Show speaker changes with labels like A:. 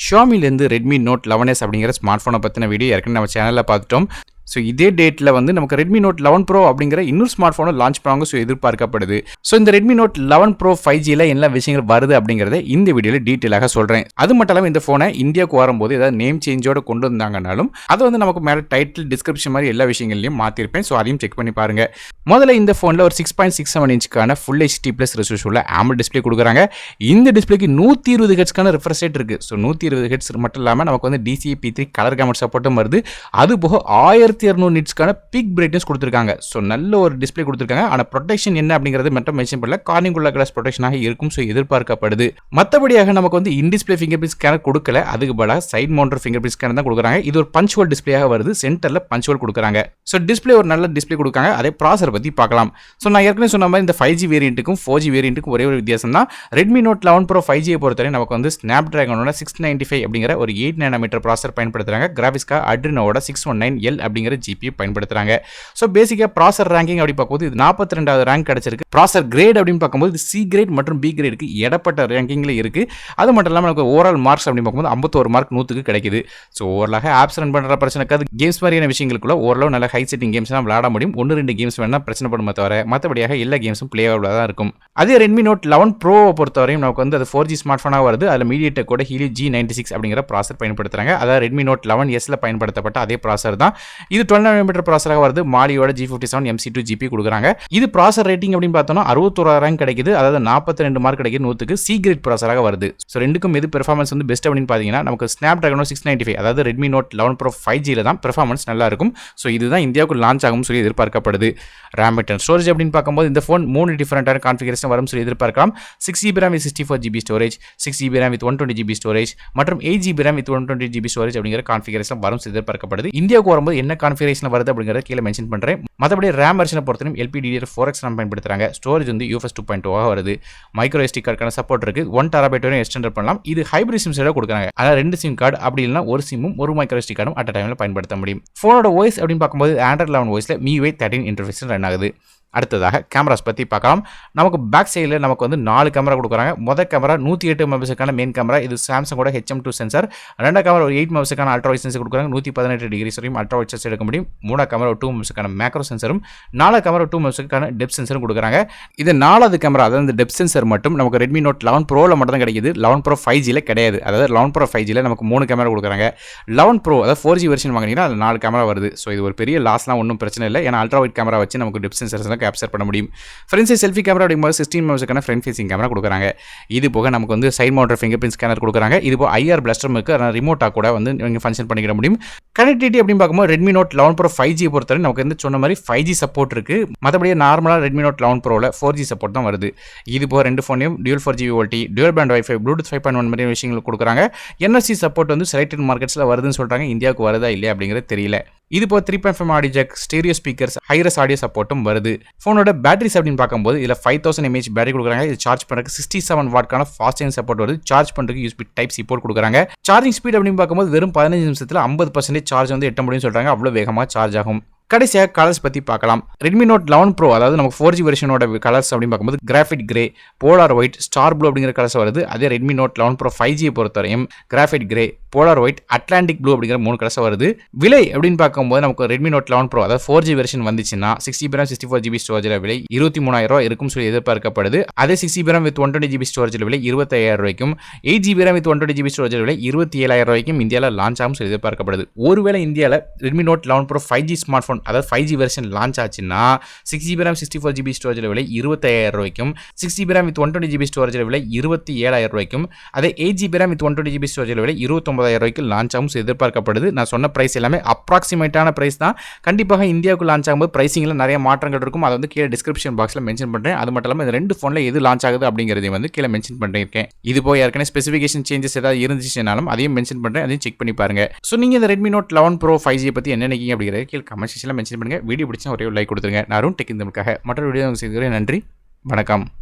A: Xiaomi Redmi Note 11s அப்படிங்கிற smart ஃபோனை பற்றின வீடியோ ஏற்கனவே நம்ம சேனலில் பார்த்துட்டோம். ஸோ இதே டேட்டில் நமக்கு Redmi Note 11 Pro அப்படிங்கிற இன்னொரு ஸ்மார்ட் ஃபோனை லான்ச் பண்ணுவாங்க. ஸோ எதிர்பார்க்கப்படுது. ஸோ இந்த Redmi Note 11 Pro 5Gயில் என்ன விஷயங்கள் வருது அப்படிங்கிறத இந்த வீடியோவில் டீட்டெயிலாக சொல்கிறேன். அது மட்டும் இல்லாமல் இந்த ஃபோனை இந்தியாவுக்கு வரும்போது ஏதாவது நேம் சேஞ்சோட கொண்டு வந்தாங்கனாலும் அதை நமக்கு மேலே டைட்டில் டிஸ்கிரிப்ஷன் மாதிரி எல்லா விஷயங்களையும் மாற்றிருப்பேன். ஸோ அதையும் செக் பண்ணி பாருங்கள். முதல்ல இந்த ஃபோனில் ஒரு 6.67 இன்ச்சுக்கான ஃபுல் HD ப்ளஸ் ரெசல்யூஷனில் AMOLED டிஸ்பிளே கொடுக்குறாங்க. இந்த டிஸ்பிளேக்கு 120 ஹெர்ட்ஸ்க்கான ரிஃப்ரெஷ் ரேட் இருக்குது. ஸோ 120 ஹெர்ட்ஸ் மட்டும் இல்லாமல் நமக்கு DCI-P3 கலர் கேமரா சப்போர்ட்டும் வருது. அது போக 1200 நிட்ஸ்க்கான பீக் பிரைட்னஸ் கொடுத்துருக்காங்க. ஸோ நல்ல ஒரு டிஸ்பிளே கொடுத்துருக்காங்க. ஆனால் ப்ரொடெக்ஷன் என்ன அப்படிங்கிறது மட்டும் மென்ஷன் பண்ணல. கார்னிங் உள்ள கிளாஸ் ப்ரொடெக்ஷனாக இருக்கும். ஸோ எதிர்பார்க்கப்படுது. மற்றபடியாக நமக்கு in display finger print scanner கொடுக்கல. அதுக்கு பதிலாக சைட் மவுண்டர் ஃபிங்கர் பிரிண்ட் ஸ்கேனர் தான் கொடுக்குறாங்க. இது ஒரு பஞ்ச் ஹோல் டிஸ்பிளேயாக வருது. சென்டரில் பஞ்ச் ஹோல் கொடுக்குறாங்க. ஸோ டிஸ்பிளே ஒரு நல்ல டிஸ்பிளே கொடுக்காங்க. அதே ப்ராசர் பற்றி பார்க்கலாம். ஸோ நான் ஏற்கனவே சொன்ன மாதிரி இந்த 5G வேரியண்ட்டுக்கும் 4G வேரியண்ட்டுக்கும் ஒரே ஒரு வித்தியாசம் தான். Redmi Note 11 Pro 5G பொறுத்தவரை நமக்கு ஸ்னாப்டிராகனோட 695 அப்படிங்கிற ஒரு 8 nm ப்ராசர் பயன்படுத்துறாங்க. கிராஃபிக்ஸ்க்காக Adrenoவோட 619L அப்படிங்கிற GPU பயன்படுத்துறாங்க. ஸோ பேசிக்காக ப்ராசர் ரேங்கிங் அப்படி பார்க்கும்போது இது 42வது ரேங்க் கிடைச்சிருக்கு. ப்ராசர் கிரேட் அப்படின்னு பார்க்கும்போது இது C கிரேட் மற்றும் B கிரேடுக்கு இடப்பட்ட ரேங்கிங்கில் இருக்குது. அது மட்டும் இல்லாமல் நமக்கு ஓவரால் மார்க்ஸ் அப்படின்னு பார்க்கும்போது 51 மார்க் 100க்கு கிடைக்குது. ஸோ ஓவராலாக ஆப்ஸ் ரன் பண்ணுற பிரச்சனைக்காது கேம்ஸ் மாதிரியான விஷயங்களுக்குள்ள ஓரளவு நல்ல ஹை செட்டிங் கேம்ஸ்லாம் விளையாட முடியும். 1-2 கேம்ஸ் வேணால் பிரச்சனை பண்ணுமே தவிர மற்றபடியாக எல்லா கேம்ஸும் பிளேயபிளாக தான் இருக்கும். அதே Redmi Note 11 Pro பொறுத்தவரையும் நமக்கு அது 4G ஸ்மார்ட் ஃபோனாக வருது. அதில் மீடியடெக் கூட Helio G96 அப்படிங்கிற ப்ராசர் பயன்படுத்துறாங்க. அதாவது Redmi Note 11Sல பயன்படுத்தப்பட்ட அதே ப்ராசர் தான். இது 12 nm ப்ராசராக வருது. மாலியோட G57 MC2 GPU கொடுக்குறாங்க. இது ப்ராசர் ரேட்டிங் அப்படின்னு பார்த்தோம்னா 61 ரேங்க் கிடைக்குது. அதாவது 42 மார்க் கிடைக்குது 100க்கு. C கிரேட் ப்ராசராக வருது. ஸோ ரெண்டுக்கும் எது பெர்ஃபார்மன்ஸ் பெஸ்ட் அப்படின்னு பார்த்தீங்கன்னா நமக்கு ஸ்னாப்டிராகனோ 695 அதாவது Redmi Note 11 Pro 5Gல தான் பெர்ஃபார்மன்ஸ் நல்லா இருக்கும். ஸோ இதுதான் இந்தியாவுக்கு லான்ச் ஆகும் சொல்லி எதிர்பார்க்கப்படுது. RAM and ஸ்டோரேஜ் அப்படின்னு பார்க்கும்போது இந்த ஃபோன் 3 டிஃபரெண்டான கான்ஃபிகரேஷன் வரும் சொல்லி எதிர்பார்க்கலாம். 6GB RAM with 64GB storage, 6GB RAM with 120GB storage மற்றும் 8GB RAM with 120GB storage அப்படிங்கிற கான்ஃபிகரேஷன் வரும் சொல்லி எதிர்பார்க்கப்படுது. இந்தியாவுக்கு வரும்போது என்ன கான்ஃபிகரேஷன் வருது அப்படிங்கிறத கீழே மென்ஷன் பண்ணுறேன். மற்றபடி RAM வெர்ஷனை பொறுத்தவரைக்கும் LPDDR4X RAM பயன்படுத்துறாங்க. ஸ்டோரேஜ் UFS 2.0 வருது. மைக்ரோ SD கார்டுக்கான சப்போர்ட் இருக்கு. 1 TB வரை எக்ஸ்டெண்ட் பண்ணலாம். இது ஹைபிரிட் சிம் சைடாக கொடுக்குறாங்க. அதாவது 2 சிம் கார்டு அப்படி இல்லைனா ஒரு சிம்மும் ஒரு மைக்ரோ SD கார்டும் அட் டைமில் பயன்படுத்த முடியும். ஃபோனோட OS அப்படின்னு பார்க்கும்போது Android 11 OSல MIUI 13 இன்டர்ஃபேஸ் ரன் ஆகுது. அடுத்ததாக கேமராஸ் பற்றி பார்க்கலாம். நமக்கு பேக் சைடில் நமக்கு 4 கேமரா கொடுக்குறாங்க. முதல் கேமரா 108 மெகாபிக்சலுக்கான மெயின் கேமரா. இது சாம்சங்கோட HM2 சென்சார். ரெண்டாவது கேமரா ஒரு 8 மெகாபிக்சலுக்கான அல்ட்ரா வைட் சென்சார் கொடுக்குறாங்க. 118 டிகிரி வரையும் அல்ட்ரா வைட் சென்சார் எடுக்க முடியும். மூணாவது கேமரா 2 மெகாபிக்சலுக்கான மேக்ரோ சென்சாரும், நாலாவது கேமரா 2 மெகாபிக்சலுக்கான டெப்த் சென்சாரும் கொடுக்குறாங்க. இது நாலாவது கேமரா அதாவது இந்த டெப்த் சென்சார் மட்டும் நமக்கு Redmi Note 11 Proல மட்டும் தான் கிடைக்குது. 11 Pro 5Gல கிடையாது. அதாவது 11 Pro 5Gல நமக்கு 3 கேமரா கொடுக்குறாங்க. 11 Pro அதாவது 4G வெர்ஷன் வாங்கினீங்கன்னா அது 4 கேமரா வருது. ஸோ இது ஒரு பெரிய லாஸ்லாம் ஒன்றும் பிரச்சனை இல்லை. ஏன்னா அல்ட்ரா வைட் கேமரா வச்சு நமக்கு டெப்த் சென்சார்ஸ்லாம் கேப்சர் பண்ண முடியும். ஃப்ரண்ட் சைட் செல்ஃபி கேமரா அப்படிங்கும்போது 16 மெகாபிக்சலுக்கான ஃப்ரண்ட் ஃபேசிங் கேமரா கொடுக்குறாங்க. இது போக நமக்கு சைட் மவுண்டர் ஃபிங்கர் பிரிண்ட் ஸ்கேனர் கொடுக்குறாங்க. இது போக IR பிளாஸ்டரும் இருக்குது. அதனால் ரிமோட்டாக கூட நீங்கள் ஃபங்க்ஷன் பண்ணிக்கிற முடியும். கனெக்டிவிட்டி அப்படின்னு பார்க்கும்போது Redmi Note 11 Pro 5G பொறுத்தவரை நமக்கு சொன்ன மாதிரி 5G சப்போர்ட் இருக்குது. மற்றபடி நார்மலாக Redmi Note 11 Proல 4G சப்போர்ட் தான் வருது. இது போக ரெண்டு ஃபோனையும் dual 4G VoLT, dual band wifi, Bluetooth 5.1 மாதிரி விஷயங்கள் கொடுக்குறாங்க. NFC சப்போர்ட் செலக்டட் மார்க்கெட்ஸில் வருதுன்னு சொல்கிறாங்க. இந்தியாவுக்கு வருதா இல்லையா அப்படிங்கிறது தெரியல. இது போக 3.5 audio jack, stereo speakers, hi res audio சப்போர்ட்டும் வருது. ஃபோனோட பேட்டரிஸ் அப்படின்னு பார்க்கும்போது இதில் 5000 mAh பேட்டரி கொடுக்குறாங்க. இது சார்ஜ் பண்ணுறதுக்கு 67 வாட்க்கான ஃபாஸ்ட் சார்ஜிங் சப்போர்ட் வருது. சார்ஜ் பண்ணுறதுக்கு USB Type-C போர்ட் கொடுக்குறாங்க. சார்ஜிங் ஸ்பீட் அப்படின்னு பார்க்கும்போது வெறும் 15 நிமிஷத்தில் 50% சார்ஜ் எட்ட முடியும்னு சொல்கிறாங்க. அவ்வளோ வேகமாக சார்ஜ் ஆகும். கடைசியாக கலர்ஸ் பற்றி பார்க்கலாம். Redmi Note 11 Pro அதாவது நமக்கு 4G வெர்ஷனோட கலர்ஸ் அப்படின்னு பார்க்கும்போது graphite grey, polar white, star blue அப்படிங்கிற கலர்ஸ் வருது. அதே Redmi Note 11 Pro 5G பொறுத்தவரையும் graphite grey, polar white, Atlantic blue அப்படிங்கிற 3 கலர்ஸ் வருது. விலை அப்படின்னு பார்க்கும்போது நமக்கு Redmi Note 11 Pro அதாவது 4G வெர்ஷன் வந்துச்சுன்னா 6GB RAM 64GB ஸ்டோரேஜில் விலை 23,000 இருக்கும் சொல்லி எதிர்பார்க்கப்படுது. அதே 6GB RAM with 120GB ஸ்டோரேஜில் விலை 25,000 ரூபாய்க்கும், 8GB RAM with 120GB ஸ்டோரேஜில் விலை 27,000 ரூபாய்க்கும் இந்தியாவில் லான்ச் ஆகும் சொல்லி எதிர்பார்க்கப்படுது. ஒருவேளை இந்தியாவில் Redmi Note 11 Pro 5G smart phone அதாவது 5G வெர்ஷன் லான்ச் ஆச்சுன்னா 6GB RAM 64GB ஸ்டோரேஜில் விலை 25,000 ரூபாய்க்கும், 6GB RAM with 120GB ஸ்டோரேஜில் விலை 27,000 ரூபாய்க்கும், அதே 8GB RAM with 120GB ஸ்டோரேஜில் விலை 29,000 ரூபாய்க்கு லான்ச் ஆகும் எதிர்பார்க்கப்படுது. நான் சொன்ன பிரைஸ் எல்லாமே அப்ராக்சிமேட்டான பிரைஸ் தான். கண்டிப்பாக இந்தியாவுக்கு லான்ச் ஆகும்போது பிரைசிங்கில் நிறைய மாற்றங்கள் இருக்கும். அதை கீழே டிஸ்கிரிப்ஷன் பாக்ஸில் மென்ஷன் பண்ணுறேன். அது மட்டும் இல்லாமல் இந்த ரெண்டு ஃபோனில் எது லான்ச் ஆகுது அப்படிங்கிறதையும் கீழே மென்ஷன் பண்ணியிருக்கேன். இது போய் ஏற்கனவே ஸ்பெசிஃபிகேஷன் சேஞ்சஸ் ஏதாவது இருந்துச்சுனாலும் அதையும் மென்ஷன் பண்ணுறேன். அதையும் செக் பண்ணி பாருங்க. ஸோ நீங்கள் இந்த Redmi Note 11 Pro 5G பற்றி என்ன நினைக்கிறீங்க அப்படிங்கிறத கீழே கமெண்ட் செக்ஷனில் மென்ஷன் பண்ணுங்க. வீடியோ பிடிச்சா ஒரே லைக் கொடுத்துருங்க. நான் அருண் டெக் இந்தியாவுக்காக மற்றொரு வீடியோ செய்கிறேன். நன்றி, வணக்கம்.